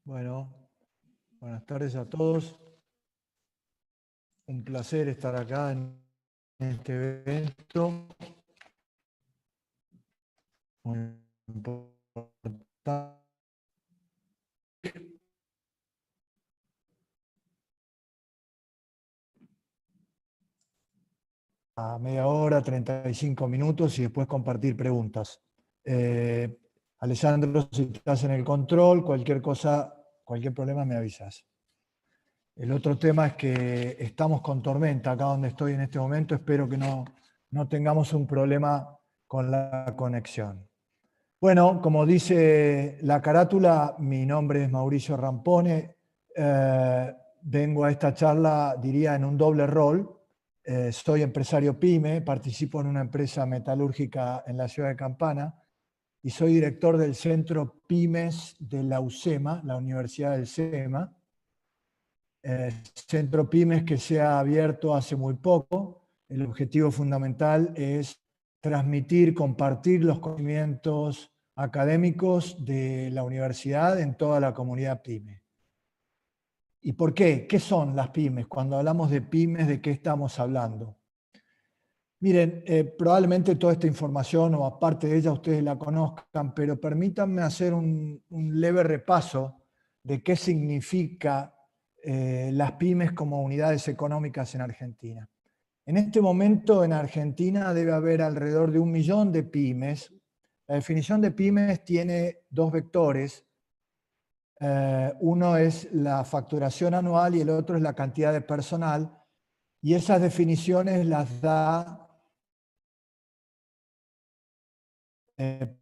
Bueno, buenas tardes a todos. Un placer estar acá en este evento muy importante. A media hora, 35 minutos y después compartir preguntas. Alessandro, si estás en el control, cualquier cosa, cualquier problema me avisas. El otro tema es que estamos con tormenta acá donde estoy en este momento. Espero que no tengamos un problema con la conexión. Bueno, como dice la carátula, mi nombre es Mauricio Rampone. Vengo a esta charla, diría, en un doble rol. Soy empresario PYME, participo en una empresa metalúrgica en la ciudad de Campana y soy director del Centro PYMES de la UCEMA, la Universidad del SEMA. Centro PYMES que se ha abierto hace muy poco. El objetivo fundamental es transmitir, compartir los conocimientos académicos de la universidad en toda la comunidad PYME. ¿Y por qué? ¿Qué son las pymes? Cuando hablamos de pymes, ¿de qué estamos hablando? Miren, probablemente toda esta información o aparte de ella ustedes la conozcan, pero permítanme hacer un leve repaso de qué significa las pymes como unidades económicas en Argentina. En este momento en Argentina debe haber alrededor de 1 millón de pymes. La definición de pymes tiene dos vectores. Uno es la facturación anual y el otro es la cantidad de personal. Y esas definiciones las da en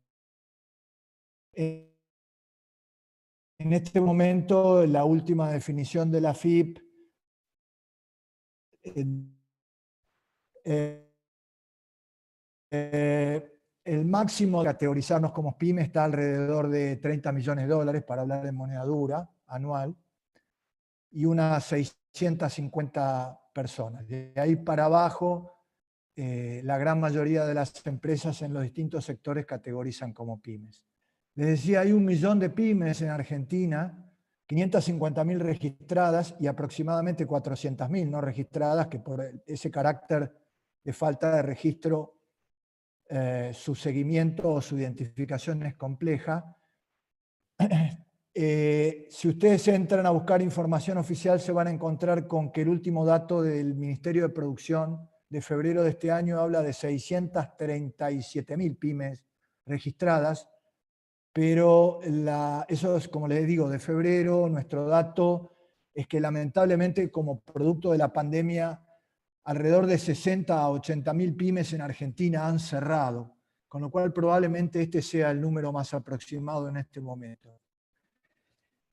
este momento la última definición de la FIP el máximo de categorizarnos como pyme está alrededor de 30 millones de dólares para hablar en moneda dura anual y unas 650 personas. De ahí para abajo, la gran mayoría de las empresas en los distintos sectores categorizan como pymes. Les decía, hay 1 millón de pymes en Argentina, 550.000 registradas y aproximadamente 400.000 no registradas, que por ese carácter de falta de registro, su seguimiento o su identificación es compleja. Si ustedes entran a buscar información oficial, se van a encontrar con que el último dato del Ministerio de Producción de febrero de este año habla de 637.000 pymes registradas, pero eso es, como les digo, de febrero. Nuestro dato es que lamentablemente, como producto de la pandemia, alrededor de 60 a 80.000 pymes en Argentina han cerrado, con lo cual probablemente este sea el número más aproximado en este momento.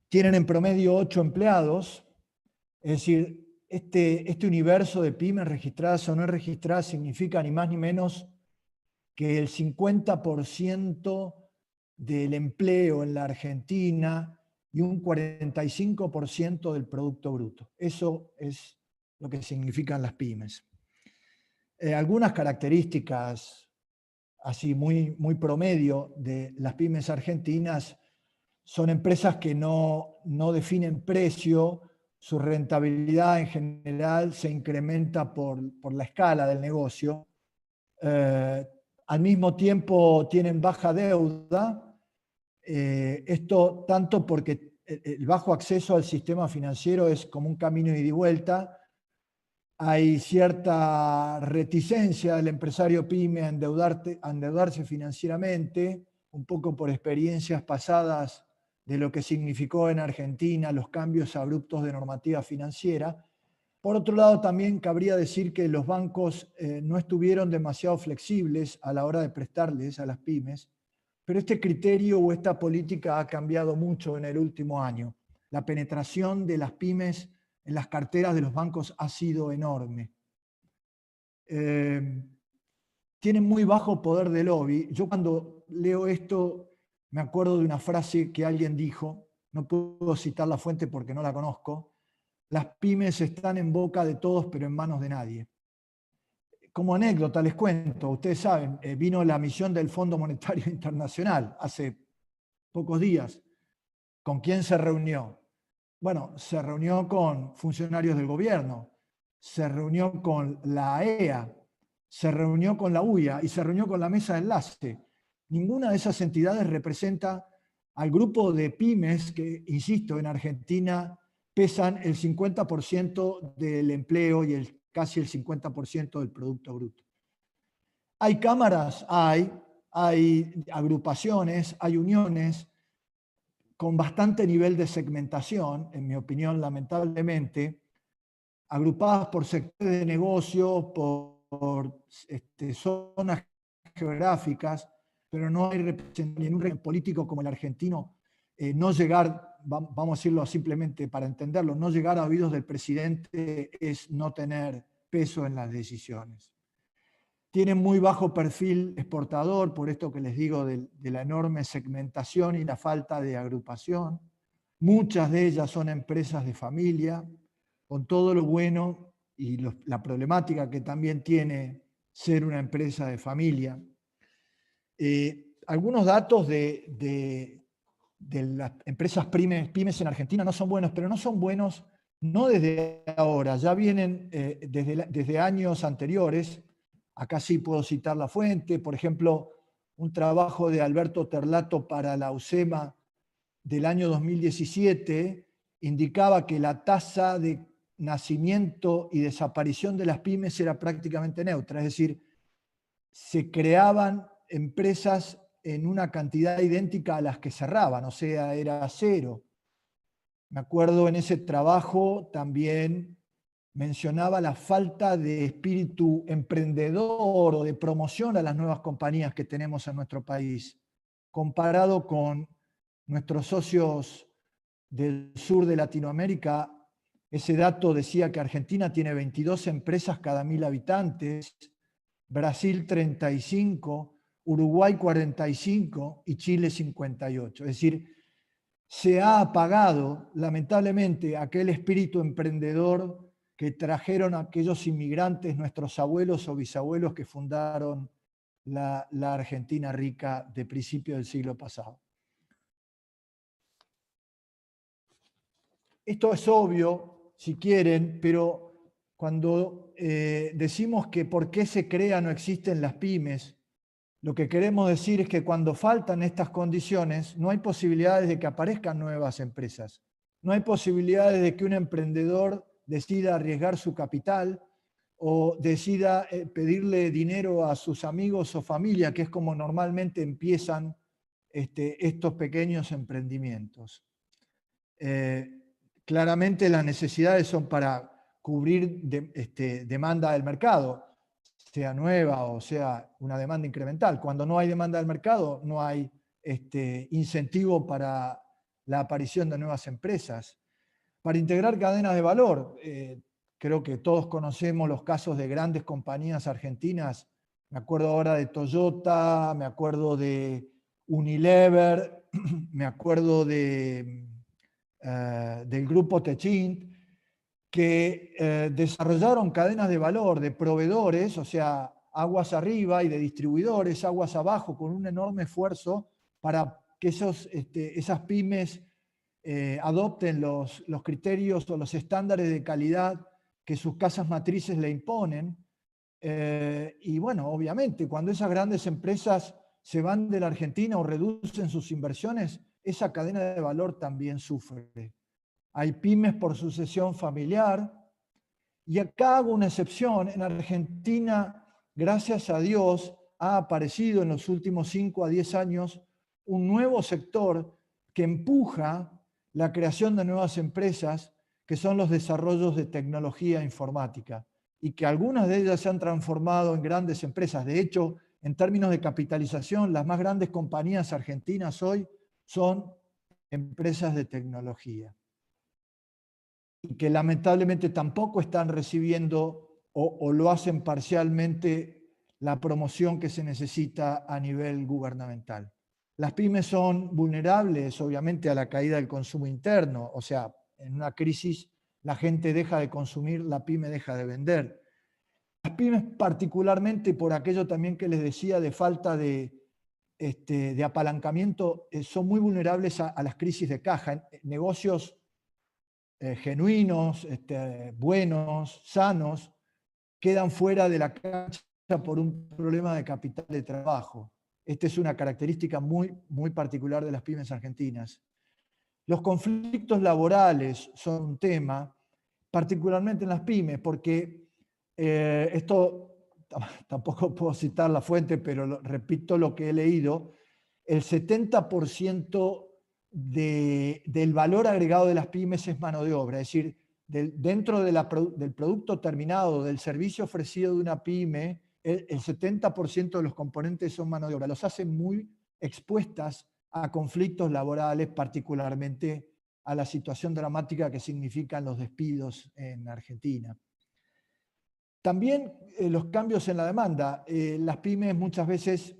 Tienen en promedio 8 empleados, es decir, este universo de pymes registradas o no registradas significa ni más ni menos que el 50% del empleo en la Argentina y un 45% del Producto Bruto. Eso es lo que significan las pymes. Algunas características así muy promedio de las pymes argentinas son empresas que no definen precio, su rentabilidad en general se incrementa por la escala del negocio. Al mismo tiempo tienen baja deuda, esto tanto porque el bajo acceso al sistema financiero es como un camino de ida y vuelta. Hay cierta reticencia del empresario pyme a endeudarse financieramente, un poco por experiencias pasadas de lo que significó en Argentina los cambios abruptos de normativa financiera. Por otro lado, también cabría decir que los bancos no estuvieron demasiado flexibles a la hora de prestarles a las pymes, pero este criterio o esta política ha cambiado mucho en el último año. La penetración de las pymes en las carteras de los bancos ha sido enorme. Tienen muy bajo poder de lobby. Yo cuando leo esto me acuerdo de una frase que alguien dijo, no puedo citar la fuente porque no la conozco: las pymes están en boca de todos pero en manos de nadie. Como anécdota les cuento, ustedes saben, vino la misión del Fondo Monetario Internacional hace pocos días. ¿Con quién se reunió? Bueno, se reunió con funcionarios del gobierno, se reunió con la AEA, se reunió con la UIA y se reunió con la mesa de enlace. Ninguna de esas entidades representa al grupo de pymes que, insisto, en Argentina pesan el 50% del empleo y casi el 50% del Producto Bruto. ¿Hay cámaras? Hay agrupaciones, hay uniones con bastante nivel de segmentación, en mi opinión, lamentablemente, agrupadas por sectores de negocio, por zonas geográficas, pero no hay representación en un régimen político como el argentino, no llegar, vamos a decirlo simplemente para entenderlo, no llegar a oídos del presidente es no tener peso en las decisiones. Tienen muy bajo perfil exportador, por esto que les digo de la enorme segmentación y la falta de agrupación. Muchas de ellas son empresas de familia, con todo lo bueno y la problemática que también tiene ser una empresa de familia. Algunos datos de las empresas pymes en Argentina no son buenos, pero no son buenos no desde ahora, ya vienen desde años anteriores. Acá sí puedo citar la fuente, por ejemplo, un trabajo de Alberto Terlato para la UCEMA del año 2017 indicaba que la tasa de nacimiento y desaparición de las pymes era prácticamente neutra, es decir, se creaban empresas en una cantidad idéntica a las que cerraban, o sea, era cero. Me acuerdo en ese trabajo también mencionaba la falta de espíritu emprendedor o de promoción a las nuevas compañías que tenemos en nuestro país, comparado con nuestros socios del sur de Latinoamérica. Ese dato decía que Argentina tiene 22 empresas cada 1000 habitantes, Brasil 35, Uruguay 45 y Chile 58. Es decir, se ha apagado lamentablemente aquel espíritu emprendedor que trajeron aquellos inmigrantes, nuestros abuelos o bisabuelos que fundaron la Argentina rica de principios del siglo pasado. Esto es obvio, si quieren, pero cuando decimos que por qué se crea no existen las pymes, lo que queremos decir es que cuando faltan estas condiciones, no hay posibilidades de que aparezcan nuevas empresas. No hay posibilidades de que un emprendedor decida arriesgar su capital o decida pedirle dinero a sus amigos o familia, que es como normalmente empiezan estos pequeños emprendimientos. Claramente las necesidades son para cubrir demanda del mercado, sea nueva o sea una demanda incremental. Cuando no hay demanda del mercado, no hay incentivo para la aparición de nuevas empresas. Para integrar cadenas de valor, creo que todos conocemos los casos de grandes compañías argentinas. Me acuerdo ahora de Toyota, me acuerdo de Unilever, me acuerdo del grupo Techint, que desarrollaron cadenas de valor de proveedores, o sea, aguas arriba, y de distribuidores, aguas abajo, con un enorme esfuerzo para que esas pymes adopten los criterios o los estándares de calidad que sus casas matrices le imponen. Y bueno, obviamente, cuando esas grandes empresas se van de la Argentina o reducen sus inversiones, esa cadena de valor también sufre. Hay pymes por sucesión familiar, y acá hago una excepción. En Argentina, gracias a Dios, ha aparecido en los últimos 5 a 10 años un nuevo sector que empuja la creación de nuevas empresas, que son los desarrollos de tecnología informática, y que algunas de ellas se han transformado en grandes empresas. De hecho, en términos de capitalización, las más grandes compañías argentinas hoy son empresas de tecnología, y que lamentablemente tampoco están recibiendo o lo hacen parcialmente la promoción que se necesita a nivel gubernamental. Las pymes son vulnerables, obviamente, a la caída del consumo interno, o sea, en una crisis la gente deja de consumir, la pyme deja de vender. Las pymes particularmente por aquello también que les decía de falta de de apalancamiento son muy vulnerables a las crisis de caja. Negocios genuinos, buenos, sanos, quedan fuera de la cancha por un problema de capital de trabajo. Esta es una característica muy, muy particular de las pymes argentinas. Los conflictos laborales son un tema, particularmente en las pymes, porque esto tampoco puedo citar la fuente, pero repito lo que he leído, el 70% del valor agregado de las pymes es mano de obra, es decir, dentro del producto terminado, del servicio ofrecido de una pyme, el 70% de los componentes son mano de obra. Los hacen muy expuestas a conflictos laborales, particularmente a la situación dramática que significan los despidos en Argentina. También los cambios en la demanda. Las pymes muchas veces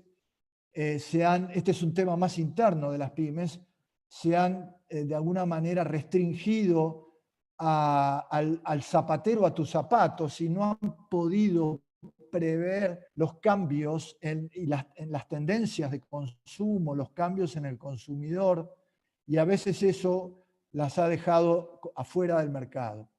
este es un tema más interno de las pymes, se han de alguna manera restringido al zapatero a tus zapatos y no han podido prever los cambios en las tendencias de consumo, los cambios en el consumidor, y a veces eso las ha dejado afuera del mercado.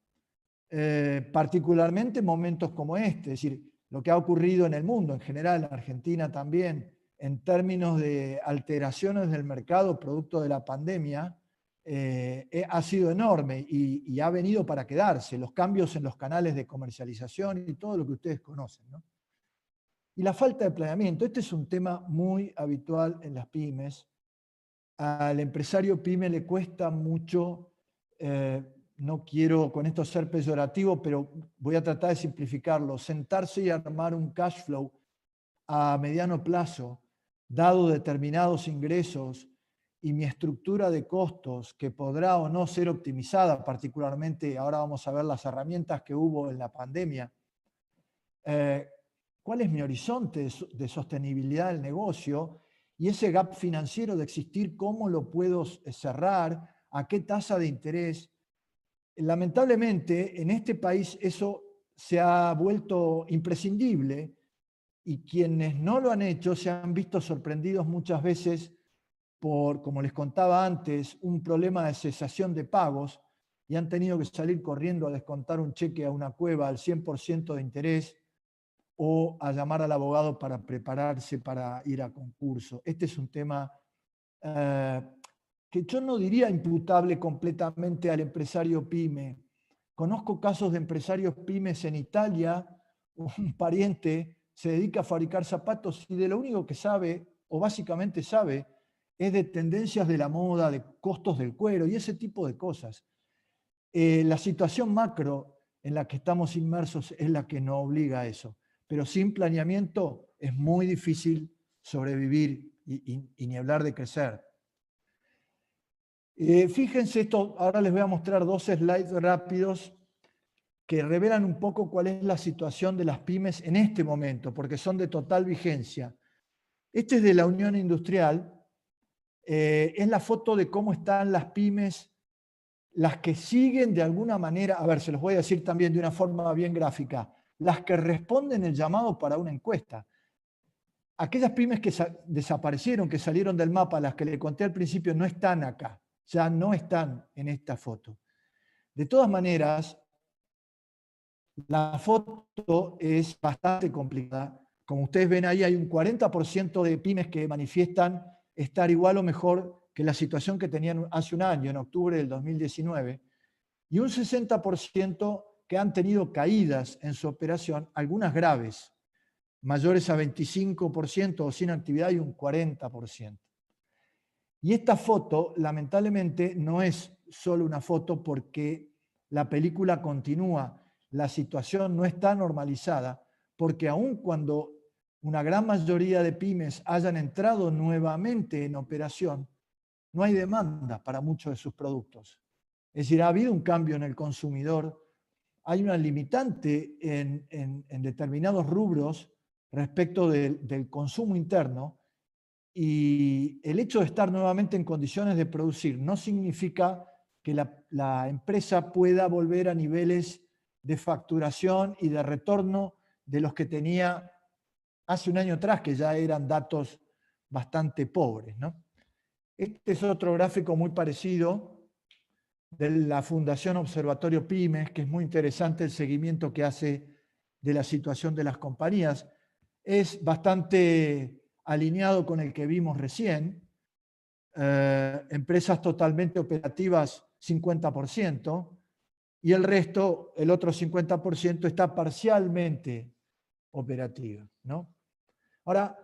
Particularmente en momentos como este, es decir, lo que ha ocurrido en el mundo en general, en Argentina también, en términos de alteraciones del mercado producto de la pandemia, ha sido enorme y ha venido para quedarse, los cambios en los canales de comercialización y todo lo que ustedes conocen, ¿no? Y la falta de planeamiento, este es un tema muy habitual en las pymes. Al empresario pyme le cuesta mucho, no quiero con esto ser peyorativo, pero voy a tratar de simplificarlo, sentarse y armar un cash flow a mediano plazo, dado determinados ingresos y mi estructura de costos que podrá o no ser optimizada, particularmente ahora vamos a ver las herramientas que hubo en la pandemia. ¿Cuál es mi horizonte de sostenibilidad del negocio? Y ese gap financiero de existir, ¿cómo lo puedo cerrar? ¿A qué tasa de interés? Lamentablemente, en este país eso se ha vuelto imprescindible y quienes no lo han hecho se han visto sorprendidos muchas veces por, como les contaba antes, un problema de cesación de pagos y han tenido que salir corriendo a descontar un cheque a una cueva al 100% de interés o a llamar al abogado para prepararse para ir a concurso. Este es un tema que yo no diría imputable completamente al empresario pyme. Conozco casos de empresarios pymes en Italia, un pariente se dedica a fabricar zapatos y de lo único que sabe, o básicamente sabe, es de tendencias de la moda, de costos del cuero y ese tipo de cosas. La situación macro en la que estamos inmersos es la que nos obliga a eso. Pero sin planeamiento es muy difícil sobrevivir y ni hablar de crecer. Fíjense esto, ahora les voy a mostrar dos slides rápidos que revelan un poco cuál es la situación de las pymes en este momento, porque son de total vigencia. Este es de la Unión Industrial, es la foto de cómo están las pymes, las que siguen de alguna manera, a ver, se los voy a decir también de una forma bien gráfica, las que responden el llamado para una encuesta. Aquellas pymes que desaparecieron, que salieron del mapa, las que le conté al principio, no están acá, ya no están en esta foto. De todas maneras, la foto es bastante complicada. Como ustedes ven ahí, hay un 40% de pymes que manifiestan estar igual o mejor que la situación que tenían hace un año, en octubre del 2019, y un 60% que han tenido caídas en su operación, algunas graves, mayores a 25% o sin actividad y un 40%. Y esta foto, lamentablemente, no es solo una foto porque la película continúa, la situación no está normalizada, porque aun cuando una gran mayoría de pymes hayan entrado nuevamente en operación, no hay demanda para muchos de sus productos. Es decir, ha habido un cambio en el consumidor, hay una limitante en determinados rubros respecto del consumo interno, y el hecho de estar nuevamente en condiciones de producir no significa que la empresa pueda volver a niveles de facturación y de retorno de los que tenía hace un año atrás, que ya eran datos bastante pobres, ¿no? Este es otro gráfico muy parecido de la Fundación Observatorio Pymes, que es muy interesante el seguimiento que hace de la situación de las compañías. Es bastante alineado con el que vimos recién. Empresas totalmente operativas, 50%, y el resto, el otro 50%, está parcialmente operativa, ¿no? Ahora,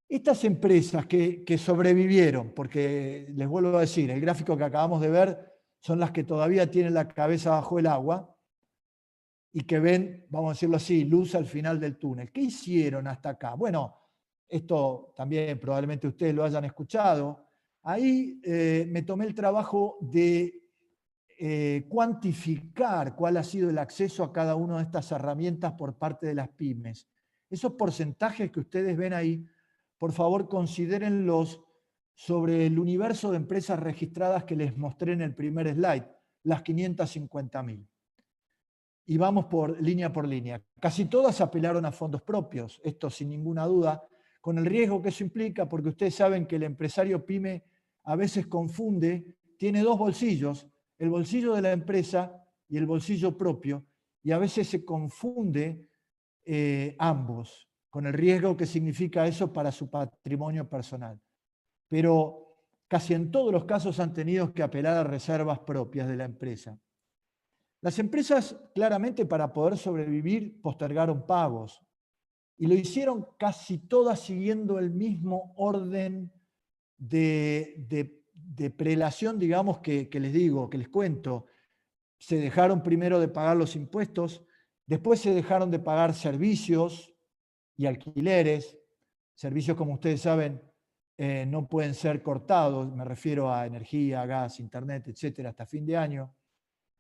estas empresas que sobrevivieron, porque les vuelvo a decir, el gráfico que acabamos de ver son las que todavía tienen la cabeza bajo el agua y que ven, vamos a decirlo así, luz al final del túnel. ¿Qué hicieron hasta acá? Bueno, esto también probablemente ustedes lo hayan escuchado. Ahí me tomé el trabajo de cuantificar cuál ha sido el acceso a cada una de estas herramientas por parte de las pymes. Esos porcentajes que ustedes ven ahí, por favor, considérenlos sobre el universo de empresas registradas que les mostré en el primer slide, las 550.000. Y vamos por línea. Casi todas apelaron a fondos propios, esto sin ninguna duda, con el riesgo que eso implica, porque ustedes saben que el empresario pyme a veces confunde, tiene dos bolsillos, el bolsillo de la empresa y el bolsillo propio, y a veces se confunde ambos, con el riesgo que significa eso para su patrimonio personal. Pero casi en todos los casos han tenido que apelar a reservas propias de la empresa. Las empresas, claramente, para poder sobrevivir, postergaron pagos, y lo hicieron casi todas siguiendo el mismo orden de prelación, digamos, que les digo, que les cuento. Se dejaron primero de pagar los impuestos, después se dejaron de pagar servicios y alquileres. Servicios, como ustedes saben, no pueden ser cortados, me refiero a energía, gas, internet, etcétera, hasta fin de año.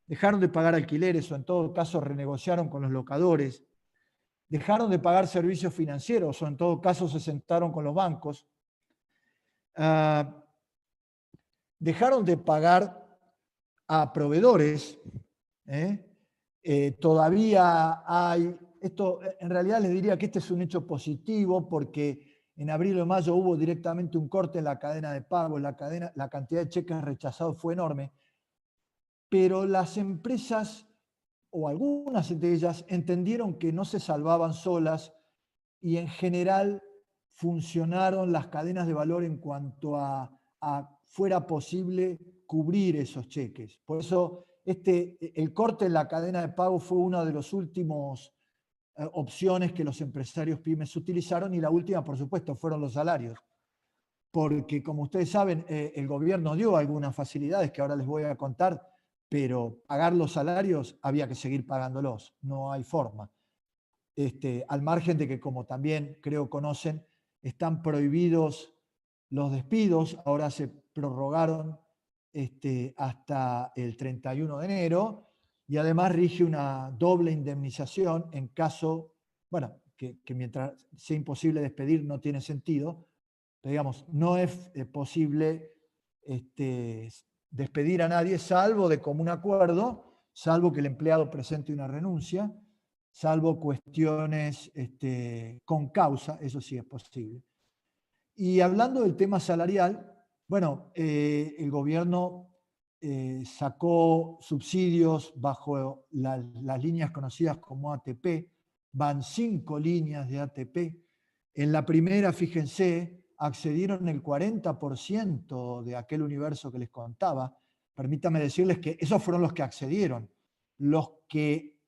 Dejaron de pagar alquileres o en todo caso renegociaron con los locadores. Dejaron de pagar servicios financieros o en todo caso se sentaron con los bancos. Dejaron de pagar a proveedores. Todavía hay, esto en realidad les diría que este es un hecho positivo porque en abril o mayo hubo directamente un corte en la cadena de pago, la cantidad de cheques rechazados fue enorme, pero las empresas, o algunas de ellas, entendieron que no se salvaban solas y en general funcionaron las cadenas de valor en cuanto a fuera posible cubrir esos cheques. Por eso el corte en la cadena de pago fue una de las últimas opciones que los empresarios pymes utilizaron, y la última, por supuesto, fueron los salarios. Porque, como ustedes saben, el gobierno dio algunas facilidades que ahora les voy a contar, pero pagar los salarios había que seguir pagándolos, no hay forma. Al margen de que, como también creo conocen, están prohibidos los despidos, ahora se prorrogaron hasta el 31 de enero, y además rige una doble indemnización en caso, bueno, que mientras sea imposible despedir no tiene sentido, pero digamos, no es posible despedir a nadie, salvo de común acuerdo, salvo que el empleado presente una renuncia, salvo cuestiones con causa, eso sí es posible. Y hablando del tema salarial, bueno, el gobierno sacó subsidios bajo las líneas conocidas como ATP, van 5 líneas de ATP. En la primera, fíjense, accedieron el 40% de aquel universo que les contaba. Permítanme decirles que esos fueron los que accedieron. Los que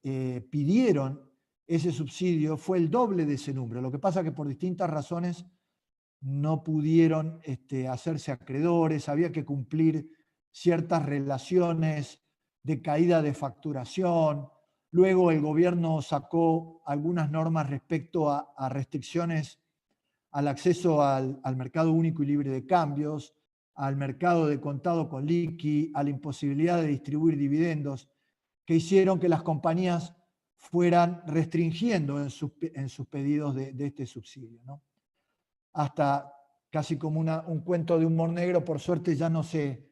pidieron ese subsidio fue el doble de ese número. Lo que pasa es que por distintas razones no pudieron hacerse acreedores, había que cumplir ciertas relaciones de caída de facturación. Luego el gobierno sacó algunas normas respecto a restricciones al acceso al mercado único y libre de cambios, al mercado de contado con liqui, a la imposibilidad de distribuir dividendos, que hicieron que las compañías fueran restringiendo en sus pedidos de este subsidio, ¿no? Hasta casi como un cuento de humor negro, por suerte ya no se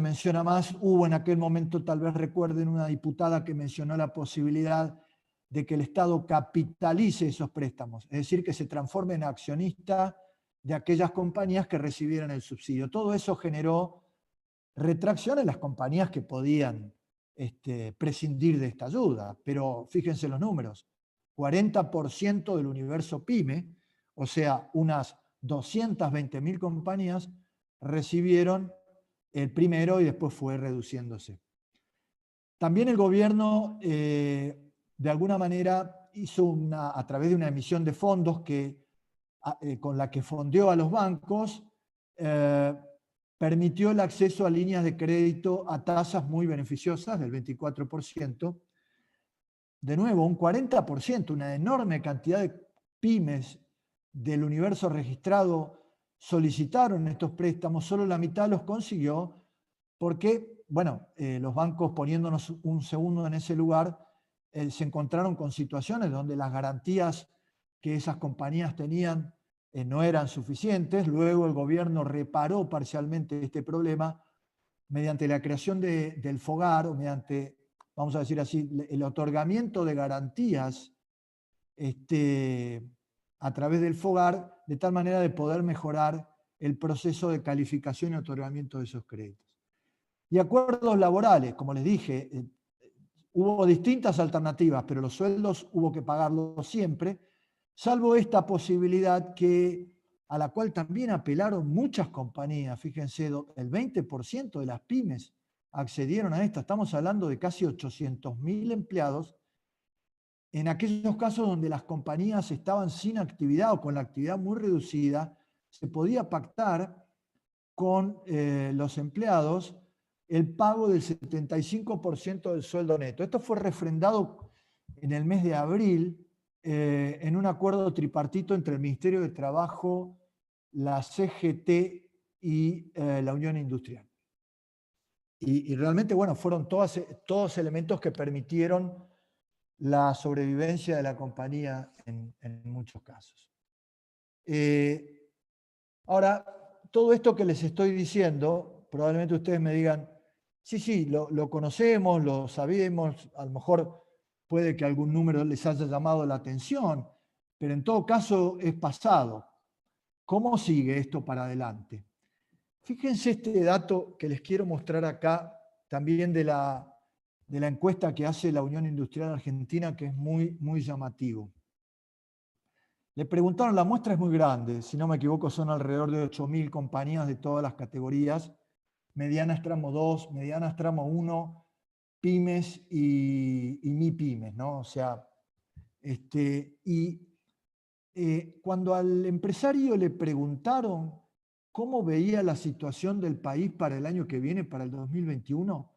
menciona más. Hubo en aquel momento, tal vez recuerden, una diputada que mencionó la posibilidad de que el Estado capitalice esos préstamos, es decir, que se transforme en accionista de aquellas compañías que recibieran el subsidio. Todo eso generó retracción en las compañías que podían prescindir de esta ayuda, pero fíjense los números, 40% del universo PYME, o sea, unas 220.000 compañías, recibieron el primero y después fue reduciéndose. También el gobierno, de alguna manera, hizo a través de una emisión de fondos con la que fondeó a los bancos, permitió el acceso a líneas de crédito a tasas muy beneficiosas del 24%. De nuevo, un 40%, una enorme cantidad de pymes del universo registrado solicitaron estos préstamos, solo la mitad los consiguió porque, bueno, los bancos, poniéndonos un segundo en ese lugar, se encontraron con situaciones donde las garantías que esas compañías tenían no eran suficientes. Luego el gobierno reparó parcialmente este problema mediante la creación del FOGAR, o mediante, vamos a decir así, el otorgamiento de garantías a través del FOGAR, de tal manera de poder mejorar el proceso de calificación y otorgamiento de esos créditos. Y acuerdos laborales, como les dije, hubo distintas alternativas, pero los sueldos hubo que pagarlos siempre, salvo esta posibilidad a la cual también apelaron muchas compañías. Fíjense, el 20% de las pymes accedieron a esta. Estamos hablando de casi 800.000 empleados, en aquellos casos donde las compañías estaban sin actividad o con la actividad muy reducida, se podía pactar con los empleados el pago del 75% del sueldo neto. Esto fue refrendado en el mes de abril en un acuerdo tripartito entre el Ministerio de Trabajo, la CGT y la Unión Industrial. Y realmente, bueno, fueron todos elementos que permitieron la sobrevivencia de la compañía en muchos casos. Ahora, todo esto que les estoy diciendo, probablemente ustedes me digan, sí, lo conocemos, lo sabemos, a lo mejor puede que algún número les haya llamado la atención, pero en todo caso es pasado. ¿Cómo sigue esto para adelante? Fíjense este dato que les quiero mostrar acá, también de la encuesta que hace la Unión Industrial Argentina, que es muy, muy llamativo. Le preguntaron, la muestra es muy grande, si no me equivoco son alrededor de 8.000 compañías de todas las categorías, medianas tramo 2, medianas tramo 1, pymes y MIPYMES, ¿no? O sea, cuando al empresario le preguntaron cómo veía la situación del país para el año que viene, para el 2021,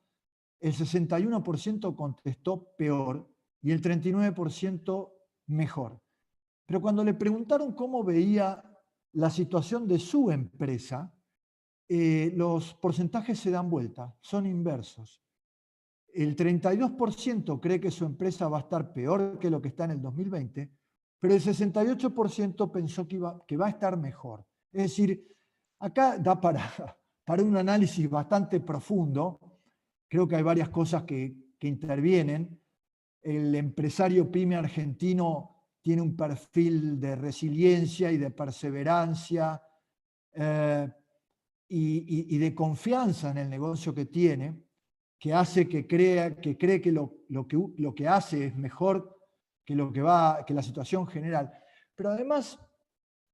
el 61% contestó peor y el 39% mejor. Pero cuando le preguntaron cómo veía la situación de su empresa, los porcentajes se dan vuelta, son inversos. El 32% cree que su empresa va a estar peor que lo que está en el 2020, pero el 68% pensó que va a estar mejor. Es decir, acá da para un análisis bastante profundo. Creo que hay varias cosas que intervienen. El empresario pyme argentino tiene un perfil de resiliencia y de perseverancia y de confianza en el negocio que tiene, que hace que cree que lo que hace es mejor que la situación general. Pero además,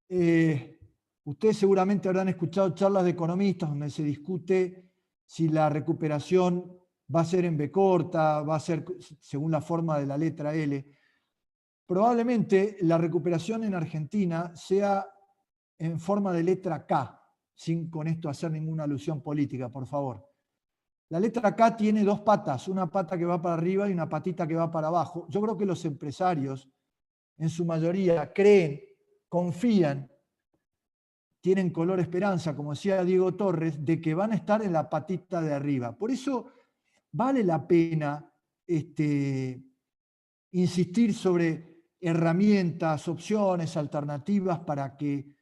ustedes seguramente habrán escuchado charlas de economistas donde se discute si la recuperación va a ser en B corta, va a ser según la forma de la letra L. Probablemente la recuperación en Argentina sea en forma de letra K, sin con esto hacer ninguna alusión política, por favor. La letra K tiene dos patas, una pata que va para arriba y una patita que va para abajo. Yo creo que los empresarios, en su mayoría, creen, confían, tienen color esperanza, como decía Diego Torres, de que van a estar en la patita de arriba. Por eso vale la pena insistir sobre herramientas, opciones, alternativas para que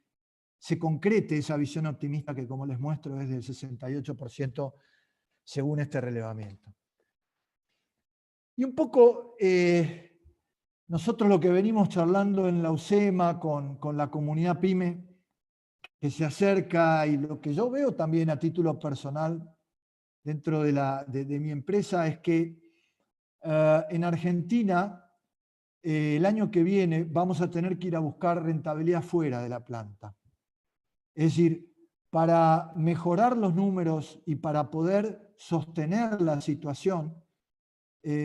se concrete esa visión optimista que, como les muestro, es del 68% según este relevamiento. Y un poco nosotros lo que venimos charlando en la UCEMA con la comunidad PYME, que se acerca y lo que yo veo también a título personal dentro de mi empresa es que en Argentina el año que viene vamos a tener que ir a buscar rentabilidad fuera de la planta. Es decir, para mejorar los números y para poder sostener la situación,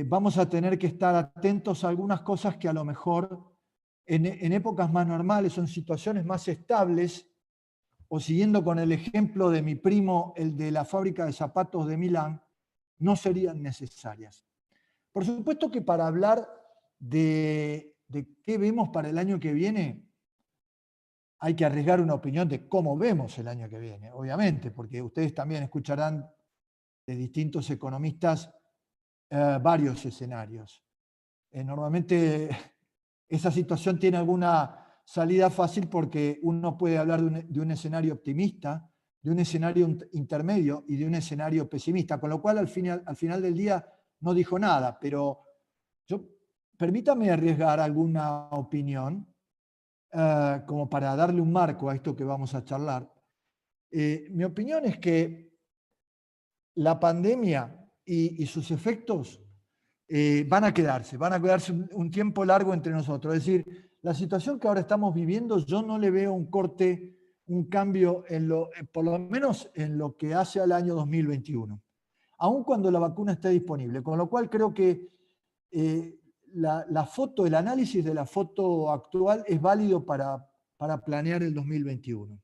vamos a tener que estar atentos a algunas cosas que a lo mejor en épocas más normales o en situaciones más estables, o siguiendo con el ejemplo de mi primo, el de la fábrica de zapatos de Milán, no serían necesarias. Por supuesto que para hablar de qué vemos para el año que viene, hay que arriesgar una opinión de cómo vemos el año que viene, obviamente, porque ustedes también escucharán de distintos economistas varios escenarios. Normalmente esa situación tiene alguna salida fácil porque uno puede hablar de un escenario optimista, de un escenario intermedio y de un escenario pesimista, con lo cual al final del día no dijo nada, pero permítame arriesgar alguna opinión como para darle un marco a esto que vamos a charlar. Mi opinión es que la pandemia y sus efectos van a quedarse un tiempo largo entre nosotros. Es decir, la situación que ahora estamos viviendo, yo no le veo un corte, un cambio, por lo menos en lo que hace al año 2021, aun cuando la vacuna esté disponible. Con lo cual creo que el análisis de la foto actual es válido para planear el 2021.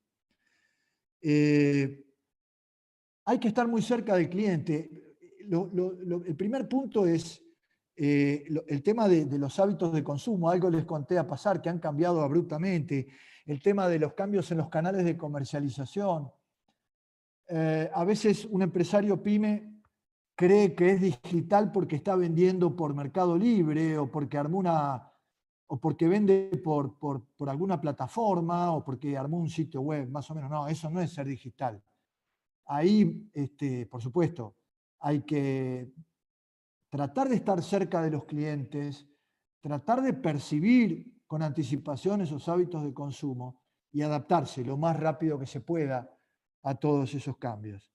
Hay que estar muy cerca del cliente. El primer punto es el tema de los hábitos de consumo. Algo les conté a pasar, que han cambiado abruptamente. El tema de los cambios en los canales de comercialización. A veces un empresario pyme cree que es digital porque está vendiendo por Mercado Libre o porque o porque vende por alguna plataforma o porque armó un sitio web, más o menos. No, eso no es ser digital. Ahí, por supuesto, hay que tratar de estar cerca de los clientes, tratar de percibir con anticipación esos hábitos de consumo y adaptarse lo más rápido que se pueda a todos esos cambios.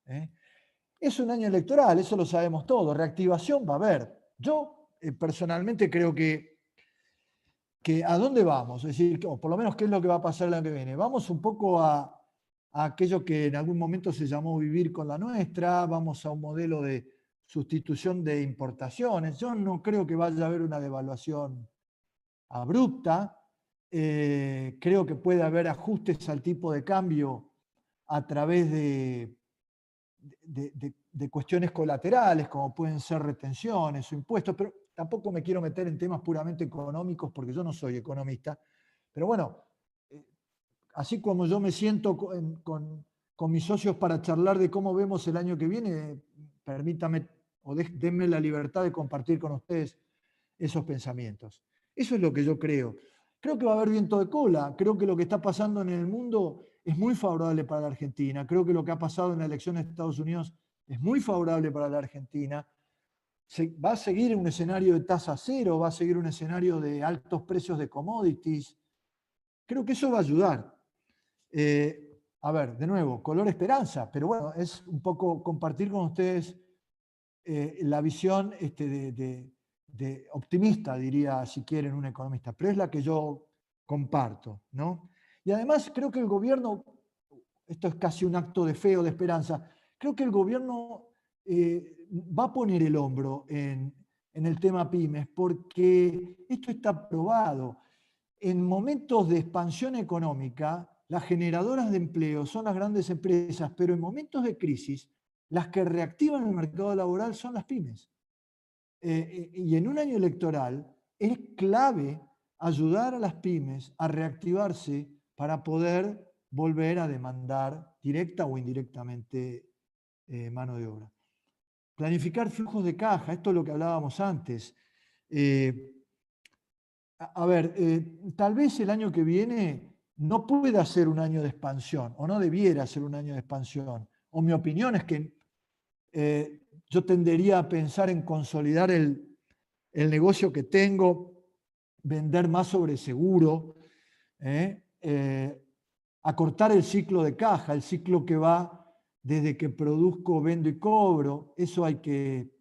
Es un año electoral, eso lo sabemos todos, reactivación va a haber. Yo personalmente creo que ¿a dónde vamos? Es decir, o por lo menos qué es lo que va a pasar el año que viene. Vamos un poco a aquello que en algún momento se llamó vivir con la nuestra, vamos a un modelo de sustitución de importaciones. Yo no creo que vaya a haber una devaluación abrupta, creo que puede haber ajustes al tipo de cambio a través de cuestiones colaterales, como pueden ser retenciones o impuestos, pero tampoco me quiero meter en temas puramente económicos porque yo no soy economista. Pero bueno, así como yo me siento con mis socios para charlar de cómo vemos el año que viene, permítame o denme la libertad de compartir con ustedes esos pensamientos. Eso es lo que yo creo. Creo que va a haber viento de cola. Creo que lo que está pasando en el mundo es muy favorable para la Argentina. Creo que lo que ha pasado en la elección de Estados Unidos es muy favorable para la Argentina. Va a seguir un escenario de tasa cero, va a seguir un escenario de altos precios de commodities. Creo que eso va a ayudar. A ver, de nuevo, color esperanza, pero bueno, es un poco compartir con ustedes la visión de optimista, diría, si quieren, un economista, pero es la que yo comparto, ¿no? Y además creo que el gobierno, esto es casi un acto de fe o de esperanza, creo que el gobierno va a poner el hombro en el tema pymes, porque esto está probado. En momentos de expansión económica, las generadoras de empleo son las grandes empresas, pero en momentos de crisis, las que reactivan el mercado laboral son las pymes. Y en un año electoral es clave ayudar a las pymes a reactivarse para poder volver a demandar directa o indirectamente mano de obra. Planificar flujos de caja, esto es lo que hablábamos antes. A ver, tal vez el año que viene no pueda ser un año de expansión, o no debiera ser un año de expansión. O mi opinión es que yo tendería a pensar en consolidar el negocio que tengo, vender más sobre seguro, acortar el ciclo de caja, el ciclo que va desde que produzco, vendo y cobro. Eso hay que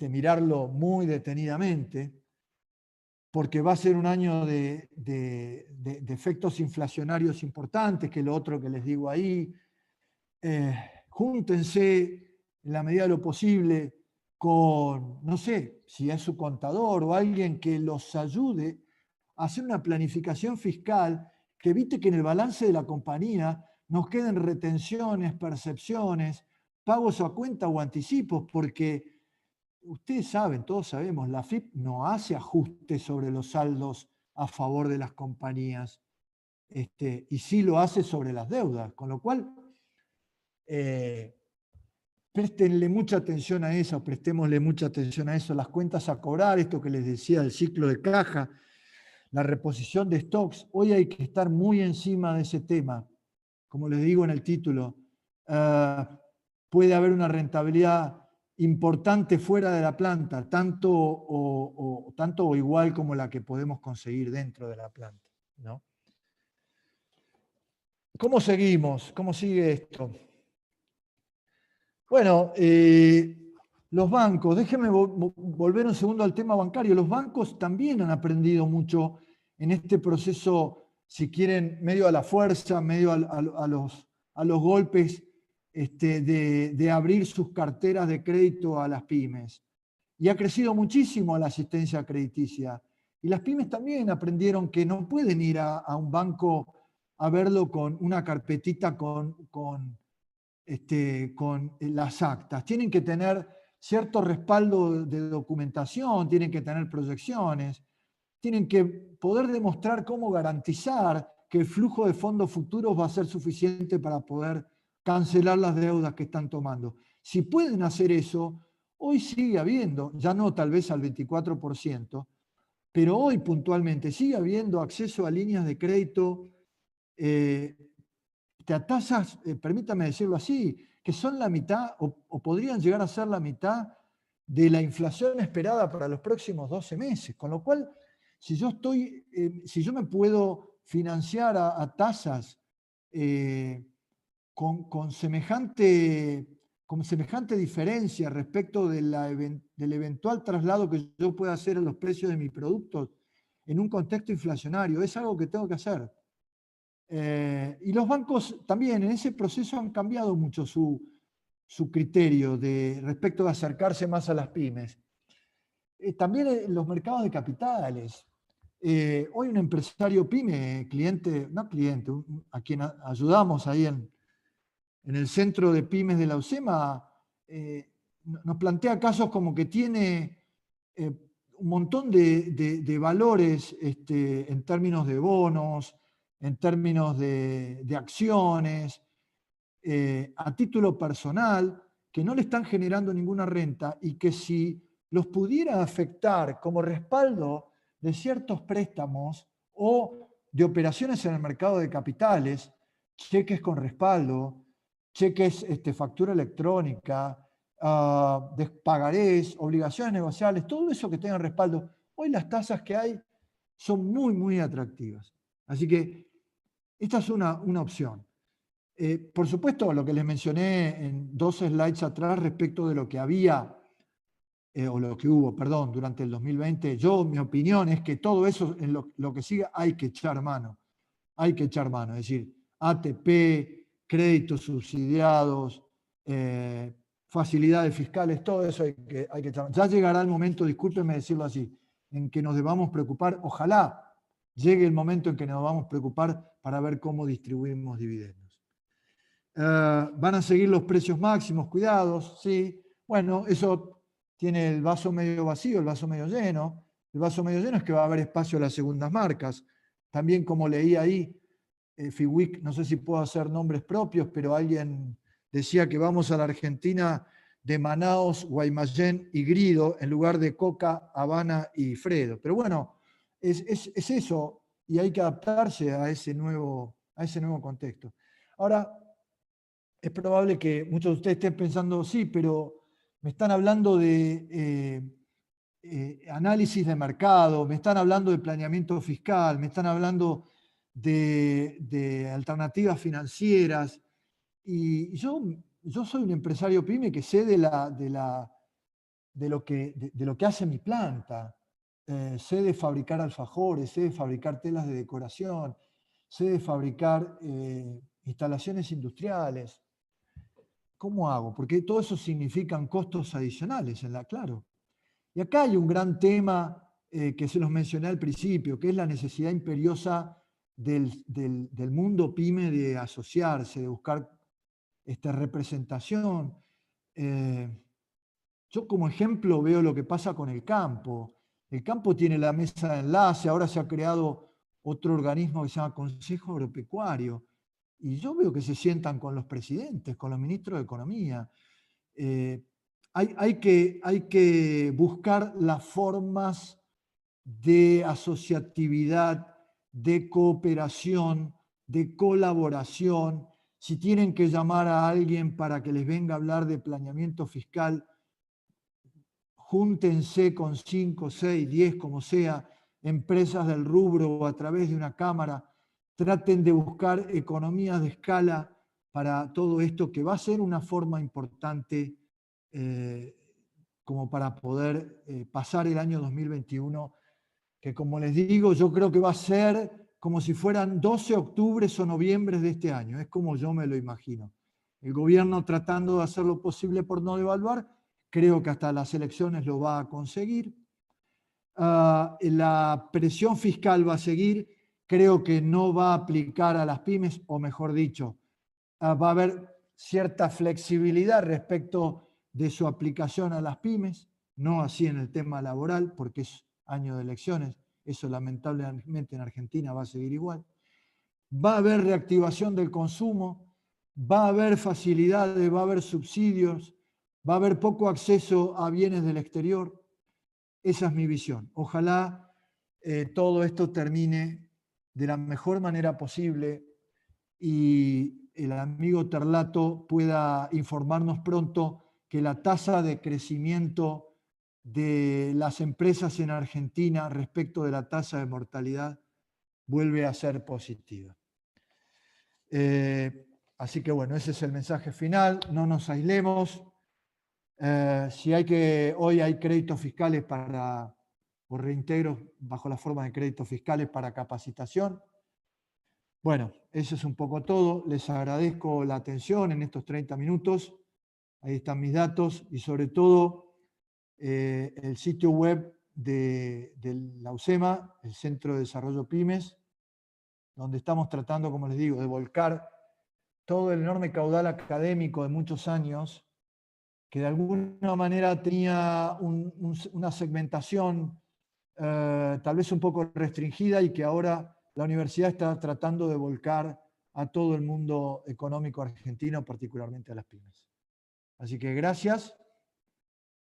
mirarlo muy detenidamente, porque va a ser un año de efectos inflacionarios importantes, que es lo otro que les digo ahí. Júntense en la medida de lo posible con, no sé, si es su contador o alguien que los ayude a hacer una planificación fiscal que evite que en el balance de la compañía nos queden retenciones, percepciones, pagos a cuenta o anticipos, porque ustedes saben, todos sabemos, la AFIP no hace ajustes sobre los saldos a favor de las compañías, y sí lo hace sobre las deudas, con lo cual préstenle mucha atención a eso, prestémosle mucha atención a eso, las cuentas a cobrar, esto que les decía, el ciclo de caja, la reposición de stocks. Hoy hay que estar muy encima de ese tema. Como les digo en el título, puede haber una rentabilidad importante fuera de la planta, tanto o igual como la que podemos conseguir dentro de la planta, ¿no? ¿Cómo seguimos? ¿Cómo sigue esto? Bueno, los bancos, déjenme volver un segundo al tema bancario. Los bancos también han aprendido mucho en este proceso, si quieren, medio a la fuerza, medio a los golpes, de abrir sus carteras de crédito a las pymes. Y ha crecido muchísimo la asistencia crediticia. Y las pymes también aprendieron que no pueden ir a un banco a verlo con una carpetita con las actas. Tienen que tener cierto respaldo de documentación, tienen que tener proyecciones, tienen que poder demostrar cómo garantizar que el flujo de fondos futuros va a ser suficiente para poder cancelar las deudas que están tomando. Si pueden hacer eso, hoy sigue habiendo, ya no tal vez al 24%, pero hoy puntualmente sigue habiendo acceso a líneas de crédito a tasas, permítame decirlo así, que son la mitad o podrían llegar a ser la mitad de la inflación esperada para los próximos 12 meses. Con lo cual, si yo me puedo financiar a tasas con semejante diferencia respecto del eventual traslado que yo pueda hacer a los precios de mis productos en un contexto inflacionario, es algo que tengo que hacer. Y los bancos también en ese proceso han cambiado mucho su criterio respecto de acercarse más a las pymes. También en los mercados de capitales. Hoy un empresario pyme, a quien ayudamos ahí en el centro de pymes de la UCEMA, nos plantea casos como que tiene un montón de valores en términos de bonos, en términos de acciones, a título personal, que no le están generando ninguna renta y que si los pudiera afectar como respaldo de ciertos préstamos o de operaciones en el mercado de capitales, cheques con respaldo, cheques, factura electrónica, pagarés, obligaciones negociables, todo eso que tengan respaldo. Hoy las tasas que hay son muy, muy atractivas. Así que esta es una opción. Por supuesto, lo que les mencioné en 2 slides atrás respecto de lo que había, o lo que hubo, perdón, durante el 2020, mi opinión es que todo eso, en lo que siga, hay que echar mano. Hay que echar mano, es decir, ATP, créditos subsidiados, facilidades fiscales, todo eso hay que echar mano. Ya llegará el momento, discúlpenme decirlo así, en que nos debamos preocupar, ojalá llegue el momento en que nos vamos a preocupar para ver cómo distribuimos dividendos. Van a seguir los precios máximos, cuidados, sí. Bueno, eso tiene el vaso medio vacío, el vaso medio lleno. El vaso medio lleno es que va a haber espacio a las segundas marcas. También, como leí ahí, FIWIC, no sé si puedo hacer nombres propios, pero alguien decía que vamos a la Argentina de Manaos, Guaymallén y Grido, en lugar de Coca, Habana y Fredo. Pero bueno, es eso, y hay que adaptarse a ese nuevo contexto. Ahora, es probable que muchos de ustedes estén pensando, sí, pero me están hablando de análisis de mercado, me están hablando de planeamiento fiscal, me están hablando de alternativas financieras. Y yo soy un empresario pyme que sé de lo que hace mi planta. Sé de fabricar alfajores, sé de fabricar telas de decoración, sé de fabricar instalaciones industriales. ¿Cómo hago? Porque todo eso significan costos adicionales, claro. Y acá hay un gran tema que se los mencioné al principio, que es la necesidad imperiosa del mundo pyme de asociarse, de buscar representación. Eh, yo como ejemplo veo lo que pasa con el campo. El campo tiene la mesa de enlace, ahora se ha creado otro organismo que se llama Consejo Agropecuario, y yo veo que se sientan con los presidentes, con los ministros de Economía. Eh, hay que buscar las formas de asociatividad, de cooperación, de colaboración. Si tienen que llamar a alguien para que les venga a hablar de planeamiento fiscal, júntense con 5, 6, 10, como sea, empresas del rubro o a través de una cámara, traten de buscar economías de escala para todo esto, que va a ser una forma importante como para poder pasar el año 2021, que como les digo, yo creo que va a ser como si fueran 12 octubres o noviembres de este año, es como yo me lo imagino. El gobierno tratando de hacer lo posible por no devaluar, creo que hasta las elecciones lo va a conseguir. La presión fiscal va a seguir, creo que no va a aplicar a las pymes, o mejor dicho, va a haber cierta flexibilidad respecto de su aplicación a las pymes, no así en el tema laboral, porque es año de elecciones, eso lamentablemente en Argentina va a seguir igual. Va a haber reactivación del consumo, va a haber facilidades, va a haber subsidios, va a haber poco acceso a bienes del exterior. Esa es mi visión. Ojalá todo esto termine de la mejor manera posible y el amigo Terlato pueda informarnos pronto que la tasa de crecimiento de las empresas en Argentina respecto de la tasa de mortalidad vuelve a ser positiva. Así que bueno, ese es el mensaje final. No nos aislemos. Hoy hay créditos fiscales o reintegros bajo la forma de créditos fiscales para capacitación. Bueno, eso es un poco todo. Les agradezco la atención en estos 30 minutos. Ahí están mis datos y sobre todo el sitio web de la UCEMA, el Centro de Desarrollo Pymes, donde estamos tratando, como les digo, de volcar todo el enorme caudal académico de muchos años, que de alguna manera tenía una segmentación tal vez un poco restringida y que ahora la universidad está tratando de volcar a todo el mundo económico argentino, particularmente a las pymes. Así que gracias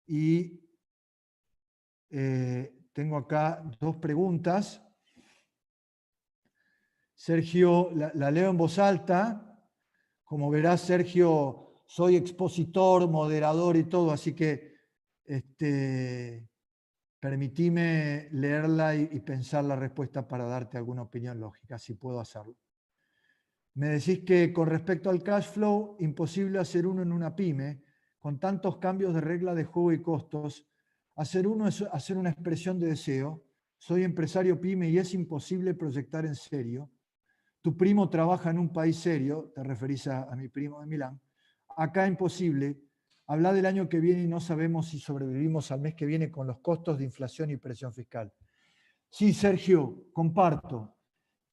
y tengo acá dos preguntas. Sergio, la leo en voz alta. Como verás, Sergio, soy expositor, moderador y todo, así que permitime leerla y pensar la respuesta para darte alguna opinión lógica, si puedo hacerlo. Me decís que con respecto al cash flow, imposible hacer uno en una pyme, con tantos cambios de regla de juego y costos. Hacer uno es hacer una expresión de deseo. Soy empresario pyme y es imposible proyectar en serio. Tu primo trabaja en un país serio, te referís a mi primo de Milán. Acá imposible. Habla del año que viene y no sabemos si sobrevivimos al mes que viene con los costos de inflación y presión fiscal. Sí, Sergio, comparto,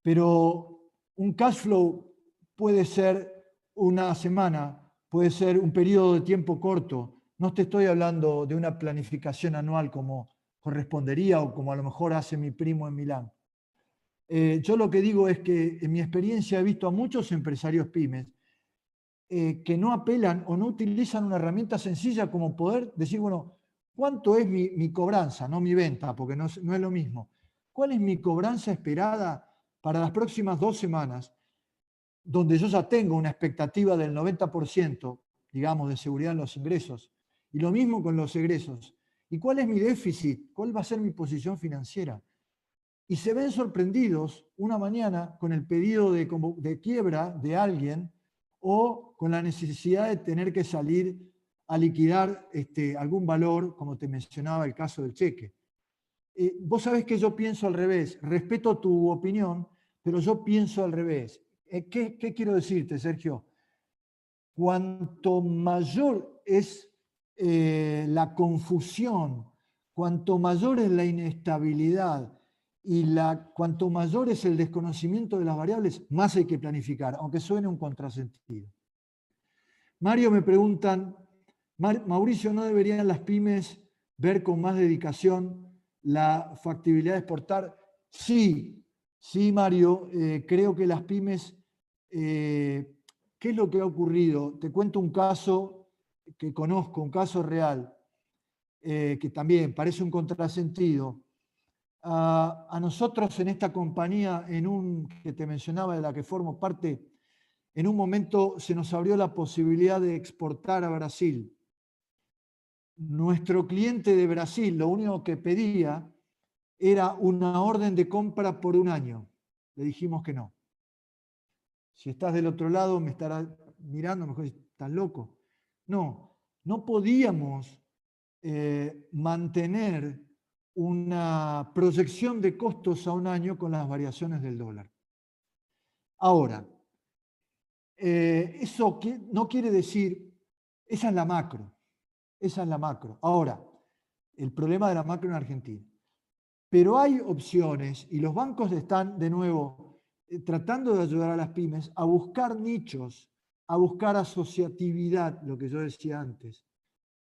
pero un cash flow puede ser una semana, puede ser un periodo de tiempo corto. No te estoy hablando de una planificación anual como correspondería o como a lo mejor hace mi primo en Milán. Yo lo que digo es que en mi experiencia he visto a muchos empresarios pymes que no apelan o no utilizan una herramienta sencilla como poder decir, bueno, ¿cuánto es mi cobranza? No mi venta, porque no es lo mismo. ¿Cuál es mi cobranza esperada para las próximas 2 semanas, donde yo ya tengo una expectativa del 90%, digamos, de seguridad en los ingresos? Y lo mismo con los egresos. ¿Y cuál es mi déficit? ¿Cuál va a ser mi posición financiera? y se ven sorprendidos una mañana con el pedido de quiebra de alguien o con la necesidad de tener que salir a liquidar algún valor, como te mencionaba el caso del cheque. Vos sabés que yo pienso al revés. Respeto tu opinión, pero yo pienso al revés. ¿Qué quiero decirte, Sergio? Cuanto mayor es la confusión, cuanto mayor es la inestabilidad y cuanto mayor es el desconocimiento de las variables, más hay que planificar, aunque suene un contrasentido. Mario me preguntan, Mauricio, ¿no deberían las pymes ver con más dedicación la factibilidad de exportar? Sí, sí, Mario, creo que las pymes, ¿qué es lo que ha ocurrido? Te cuento un caso que conozco, un caso real, que también parece un contrasentido. A nosotros en esta compañía, que te mencionaba, de la que formo parte, en un momento se nos abrió la posibilidad de exportar a Brasil. Nuestro cliente de Brasil lo único que pedía era una orden de compra por un año. Le dijimos que no. Si estás del otro lado me estarás mirando, mejor estás loco. No, no podíamos mantener una proyección de costos a un año con las variaciones del dólar. Ahora, eso no quiere decir, esa es la macro, esa es la macro. Ahora, el problema de la macro en Argentina. Pero hay opciones y los bancos están, de nuevo, tratando de ayudar a las pymes a buscar nichos, a buscar asociatividad, lo que yo decía antes,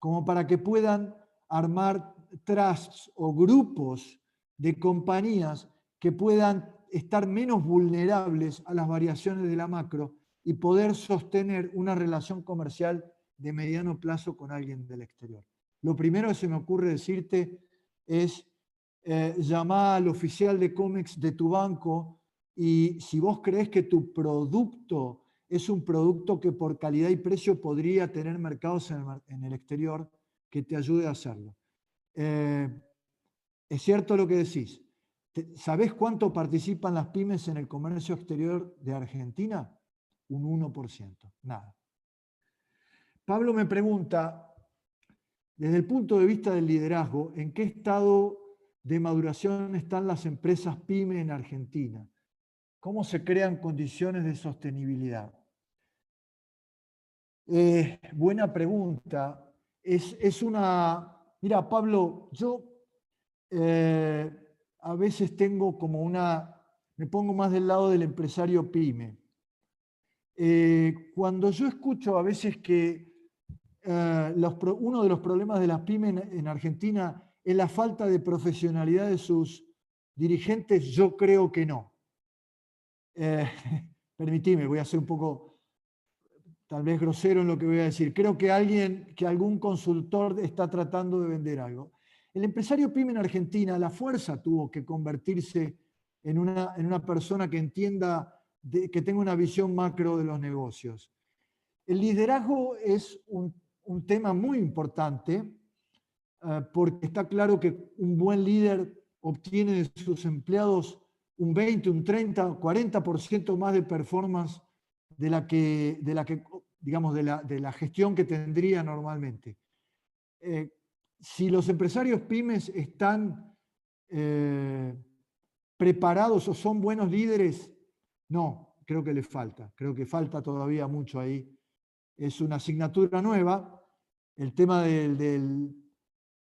como para que puedan armar trusts o grupos de compañías que puedan estar menos vulnerables a las variaciones de la macro y poder sostener una relación comercial de mediano plazo con alguien del exterior. Lo primero que se me ocurre decirte es llamar al oficial de COMEX de tu banco y si vos crees que tu producto es un producto que por calidad y precio podría tener mercados en el exterior, que te ayude a hacerlo. Es cierto lo que decís. ¿Sabés cuánto participan las pymes en el comercio exterior de Argentina? Un 1%, nada. Pablo me pregunta, desde el punto de vista del liderazgo, ¿en qué estado de maduración están las empresas pyme en Argentina? ¿Cómo se crean condiciones de sostenibilidad? Buena pregunta. Mira, Pablo, yo a veces tengo como me pongo más del lado del empresario pyme. Cuando yo escucho a veces que uno de los problemas de las pymes en Argentina es la falta de profesionalidad de sus dirigentes, yo creo que no. Permitime, voy a ser un poco tal vez grosero en lo que voy a decir. Creo que algún consultor está tratando de vender algo. El empresario pyme en Argentina, la fuerza tuvo que convertirse en una persona que entienda, que tenga una visión macro de los negocios. El liderazgo es un tema muy importante porque está claro que un buen líder obtiene de sus empleados un 20, un 30, 40% más de performance de la que digamos, de la gestión que tendría normalmente. Si los empresarios pymes están preparados o son buenos líderes, no, creo que les falta. Creo que falta todavía mucho ahí. Es una asignatura nueva. El tema del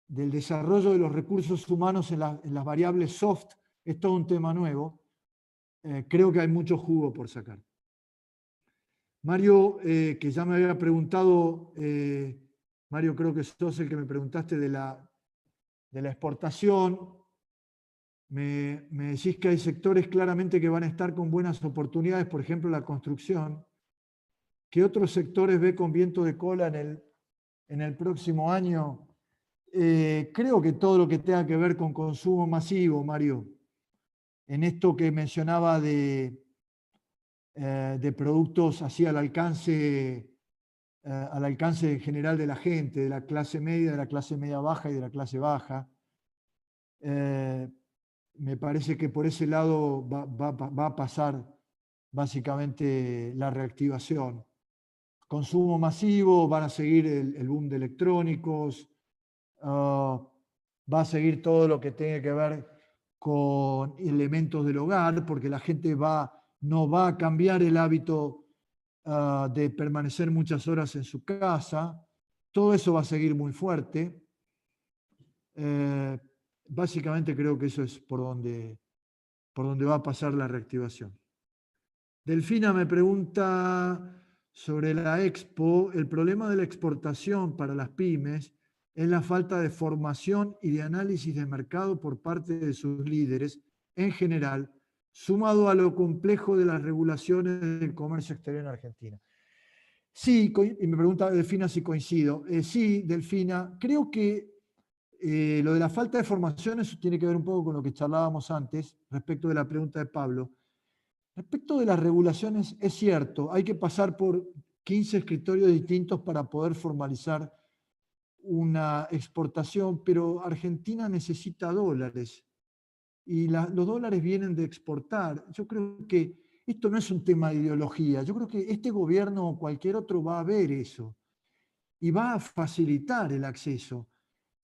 desarrollo de los recursos humanos en las variables soft es todo un tema nuevo. Creo que hay mucho jugo por sacar. Mario, que ya me había preguntado, Mario, creo que sos el que me preguntaste de la exportación. Me decís que hay sectores claramente que van a estar con buenas oportunidades, por ejemplo, la construcción. ¿Qué otros sectores ve con viento de cola en el próximo año? Creo que todo lo que tenga que ver con consumo masivo, Mario. En esto que mencionaba de productos así al alcance general de la gente, de la clase media baja y de la clase baja. me parece que por ese lado va a pasar básicamente la reactivación. Consumo masivo, van a seguir el boom de electrónicos, va a seguir todo lo que tenga que ver con elementos del hogar, porque la gente no va a cambiar el hábito de permanecer muchas horas en su casa. Todo eso va a seguir muy fuerte. Básicamente creo que eso es por donde va a pasar la reactivación. Delfina me pregunta sobre la Expo. El problema de la exportación para las pymes es la falta de formación y de análisis de mercado por parte de sus líderes en general, sumado a lo complejo de las regulaciones del comercio exterior en Argentina. Sí, y me pregunta Delfina si coincido. Sí, Delfina, creo que lo de la falta de formación, eso tiene que ver un poco con lo que charlábamos antes respecto de la pregunta de Pablo. Respecto de las regulaciones, es cierto, hay que pasar por 15 escritorios distintos para poder formalizar una exportación, pero Argentina necesita dólares y los dólares vienen de exportar. Yo creo que esto no es un tema de ideología, yo creo que este gobierno o cualquier otro va a ver eso y va a facilitar el acceso.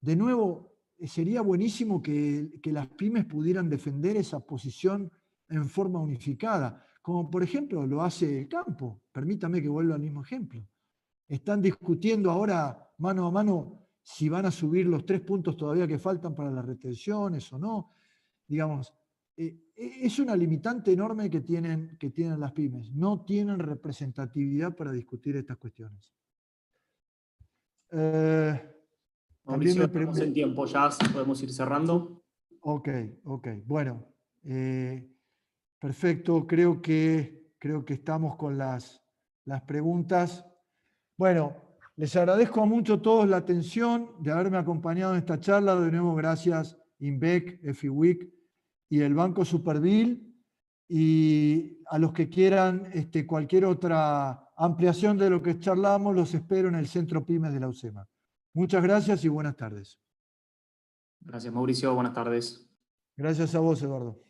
De nuevo, sería buenísimo que las pymes pudieran defender esa posición en forma unificada, como por ejemplo lo hace el campo. Permítame que vuelva al mismo ejemplo. Están discutiendo ahora mano a mano si van a subir los 3 puntos todavía que faltan para las retenciones o no. Digamos, es una limitante enorme que tienen las pymes. No tienen representatividad para discutir estas cuestiones. Mauricio, estamos en tiempo ya, si podemos ir cerrando. Ok. Bueno, perfecto. Creo que estamos con las preguntas. Bueno, les agradezco mucho a todos la atención de haberme acompañado en esta charla. De nuevo, gracias INVEC, FIWIC y el Banco Supervil. Y a los que quieran cualquier otra ampliación de lo que charlamos, los espero en el Centro Pymes de la UCEMA. Muchas gracias y buenas tardes. Gracias, Mauricio. Buenas tardes. Gracias a vos, Eduardo.